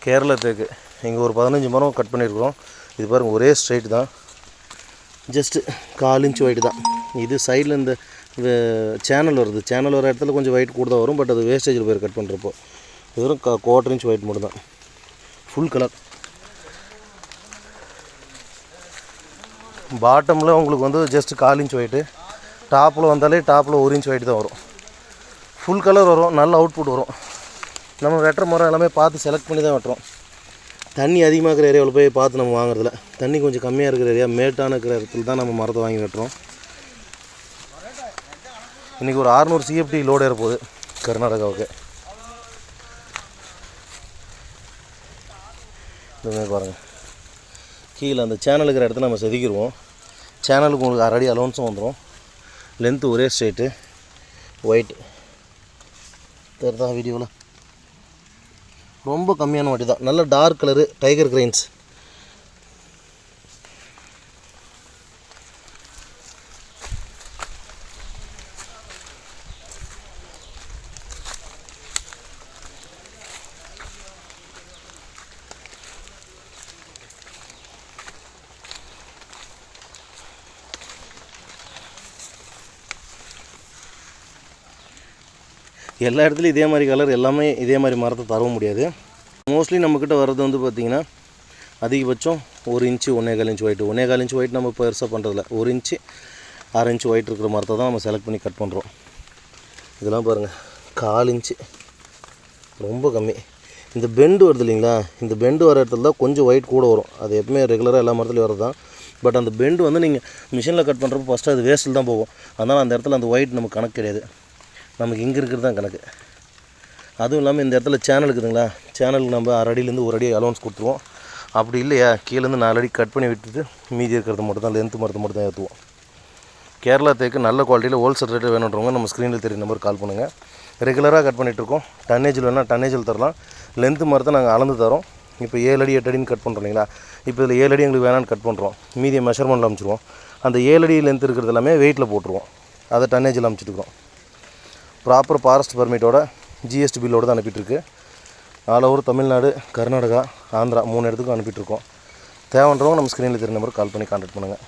கேரளா தேக்கு இங்கே ஒரு 15 மரம் கட் பண்ணியிருக்கிறோம். இது பாருங்கள் ஒரே ஸ்ட்ரைட் தான், ஜஸ்ட்டு 1/4 இன்ச் ஒயிட் தான். இது சைடில் இந்த சேனல் வருது, சேனல் வர இடத்துல கொஞ்சம் ஒயிட் கூட தான் வரும், பட் அது வேஸ்டேஜில் போய் கட் பண்ணுறப்போ வெறும் 1/4 இன்ச் ஒயிட் மட்டும் தான். Full colour. பாட்டமில் உங்களுக்கு வந்து ஜஸ்ட் 1/4 இன்ச் ஒயிட்டு, டாப்பில் வந்தாலே டாப்பில் 1 இன்ச் ஒயிட் தான் வரும். ஃபுல் கலர் வரும், நல்ல அவுட்புட் வரும். நம்ம வெட்டுற மரம் எல்லாமே பார்த்து செலக்ட் பண்ணி தான் வெட்டுறோம். தண்ணி அதிகமாக இருக்கிற ஏரியாவில் போய் பார்த்து நம்ம வாங்குறதில்ல. தண்ணி கொஞ்சம் கம்மியாக இருக்கிற ஏரியா, மேட்டான இருக்கிற இடத்துல தான் நம்ம மரத்தை வாங்கி வெட்டுறோம். இன்றைக்கி ஒரு 600 CFT லோடு ஏற போகுது கர்நாடகாவுக்கு. இதுமாதிரி பாருங்கள், கீழே அந்த சேனல் இருக்கிற இடத்துல நம்ம செதுக்கிடுவோம். சேனலுக்கு உங்களுக்கு 1/2 அடி அலோன்ஸும் வந்துடும். லென்த்து ஒரே ஸ்ட்ரைட்டு ஒயிட்டு தெரியுதா வீடியோவில். ரொம்ப கம்மியான வாட்டி தான், நல்ல டார்க் கலரு டைகர் கிரைன்ஸ். எல்லா இடத்துலையும் இதே மாதிரி கலர், எல்லாமே இதே மாதிரி மரத்தை தரவும் முடியாது. மோஸ்ட்லி நம்மக்கிட்ட வர்றது வந்து பார்த்திங்கன்னா அதிகபட்சம் 1 inch 1.25 inch white. 1.25 inch white நம்ம பெருசாக பண்ணுறதில்ல. 1 இன்ச்சு 1/2 இன்ச் ஒயிட் இருக்கிற மரத்தை தான் நம்ம செலக்ட் பண்ணி கட் பண்ணுறோம். இதெல்லாம் பாருங்கள் 1/4 இன்ச்சு, ரொம்ப கம்மி. இந்த பெண்டு வருது இல்லைங்களா, இந்த பெண்டு வர இடத்துல தான் கொஞ்சம் ஒயிட் கூட வரும். அது எப்பவுமே ரெகுலராக எல்லா மரத்துலையும் வரது தான். பட் அந்த பெண்டு வந்து நீங்கள் மிஷினில் கட் பண்ணுறப்போ ஃபஸ்ட்டு அது வேஸ்ட்டில் தான் போகும். அதனால் அந்த இடத்துல அந்த ஒயிட் நமக்கு கணக்கு கிடையாது, நமக்கு இங்கே இருக்கிறது தான் கணக்கு. அதுவும் இல்லாமல் இந்த இடத்துல சேனல் இருக்குதுங்களா, சேனலுக்கு நம்ம 1/2 அடியிலேருந்து 1 அடி அலோன்ஸ் கொடுத்துருவோம். அப்படி இல்லையா கீழேருந்து 4 அடி கட் பண்ணி விட்டுட்டு மீதி இருக்கிறது மட்டும் தான், லென்த்து மரத்தை மட்டும் தான் ஏற்றுவோம். கேரளா தேக்கு நல்ல குவாலிட்டியில் ஹோல்சேல் ரேட்டு வேணுன்றவங்க நம்ம ஸ்க்ரீனில் தெரிய நம்பருக்கு கால் பண்ணுங்கள். ரெகுலராக கட் பண்ணிகிட்ருக்கோம். டன்னேஜில் வேணால் டன்னேஜில் தரலாம். லென்த்து மரத்தை நாங்கள் அளந்து தரோம். இப்போ 7 அடி 8 அடின்னு கட் பண்ணுறோம் இல்லைங்களா, இப்போ இதில் 7 அடி எங்களுக்கு வேணான்னு கட் பண்ணுறோம். மீதியை மெஷர்மெண்ட்டில் அமைச்சிருவோம். அந்த 7 அடி லென்த் இருக்கிறது எல்லாமே வெயிட்டில் போட்டுருவோம். அதை டன்னேஜில் அமைச்சிட்டுருக்கோம். ப்ராப்பர் ஃபாரஸ்ட் பர்மிட்டோட GST பில்லோடு தான் அனுப்பிட்டுருக்கு. ஆல் ஓவர் தமிழ்நாடு, கர்நாடகா, ஆந்திரா 3 இடத்துக்கும் அனுப்பிட்டுருக்கோம். தேவைன்றவங்க நம்ம ஸ்க்ரீனில் தெரிய நம்பருக்கு கால் பண்ணி கான்டாக்ட் பண்ணுங்கள்.